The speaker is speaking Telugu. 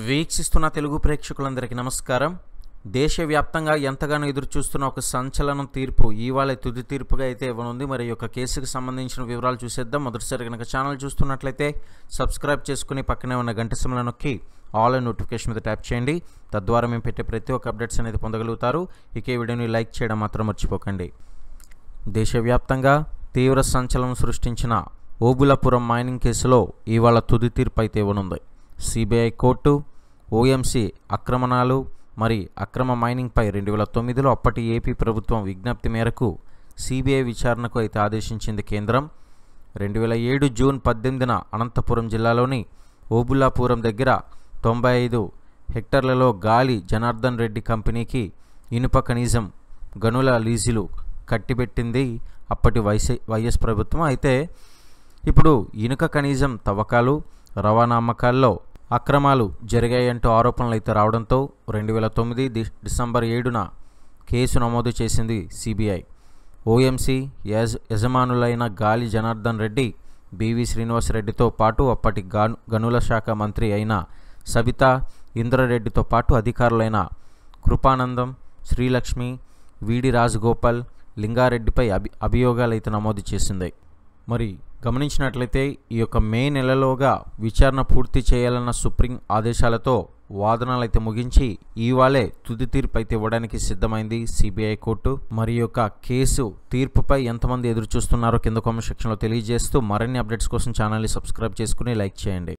వీక్షిస్తున్న తెలుగు ప్రేక్షకులందరికీ నమస్కారం. దేశవ్యాప్తంగా ఎంతగానో ఎదురు చూస్తున్న ఒక సంచలనం తీర్పు ఇవాళ తుది తీర్పుగా అయితే ఇవ్వనుంది. మరి యొక్క కేసుకు సంబంధించిన వివరాలు చూసేద్దాం. మొదటిసారి కనుక ఛానల్ చూస్తున్నట్లయితే సబ్స్క్రైబ్ చేసుకుని పక్కనే ఉన్న గంట సింబల్ నొక్కి ఆల్ నోటిఫికేషన్ మీద ట్యాప్ చేయండి. తద్వారా మేము పెట్టే ప్రతి ఒక్క అప్డేట్స్ అనేది పొందగలుగుతారు. ఇక ఈ వీడియోని లైక్ చేయడం మాత్రం మర్చిపోకండి. దేశవ్యాప్తంగా తీవ్ర సంచలనం సృష్టించిన ఓబులాపురం మైనింగ్ కేసులో ఇవాళ తుది తీర్పు అయితే ఇవ్వనుంది. సిబిఐ కోర్టు ఓఎంసీ ఆక్రమణలు మరి అక్రమ మైనింగ్పై 2009లో అప్పటి ఏపీ ప్రభుత్వం విజ్ఞప్తి మేరకు సిబిఐ విచారణకు అయితే ఆదేశించింది కేంద్రం. 2007 జూన్ 18న అనంతపురం జిల్లాలోని ఓబులాపురం దగ్గర 95 హెక్టార్లలో గాలి జనార్దన్ రెడ్డి కంపెనీకి ఇనుప ఖనిజం గనుల లీజులు కట్టిబెట్టింది అప్పటి వైఎస్ ప్రభుత్వం. అయితే ఇప్పుడు ఇనుప ఖనిజం తవ్వకాలు రవాణా అమ్మకాల్లో అక్రమాలు జరిగాయంటూ ఆరోపణలు అయితే రావడంతో 2009 డిసెంబర్ 7న కేసు నమోదు చేసింది సిబిఐ. ఓఎంసీ యజమానులైన గాలి జనార్దన్ రెడ్డి, బివి శ్రీనివాసరెడ్డితో పాటు అప్పటి గనుల శాఖ మంత్రి అయిన సబితా ఇంద్రారెడ్డితో పాటు అధికారులైన కృపానందం, శ్రీలక్ష్మి, వీడి రాజగోపాల్, లింగారెడ్డిపై అభియోగాలు అయితే నమోదు చేసింది. మరి గమనించినట్లయితే ఈ యొక్క మే నెలలోగా విచారణ పూర్తి చేయాలన్న సుప్రీం ఆదేశాలతో వాదనలు అయితే ముగించి ఇవాళే తుది తీర్పు అయితే ఇవ్వడానికి సిద్ధమైంది సిబిఐ కోర్టు. మరి యొక్క కేసు తీర్పుపై ఎంతమంది ఎదురు చూస్తున్నారో కింద కామెంట్ సెక్షన్లో తెలియజేస్తూ మరిన్ని అప్డేట్స్ కోసం ఛానల్ని సబ్స్క్రైబ్ చేసుకుని లైక్ చేయండి.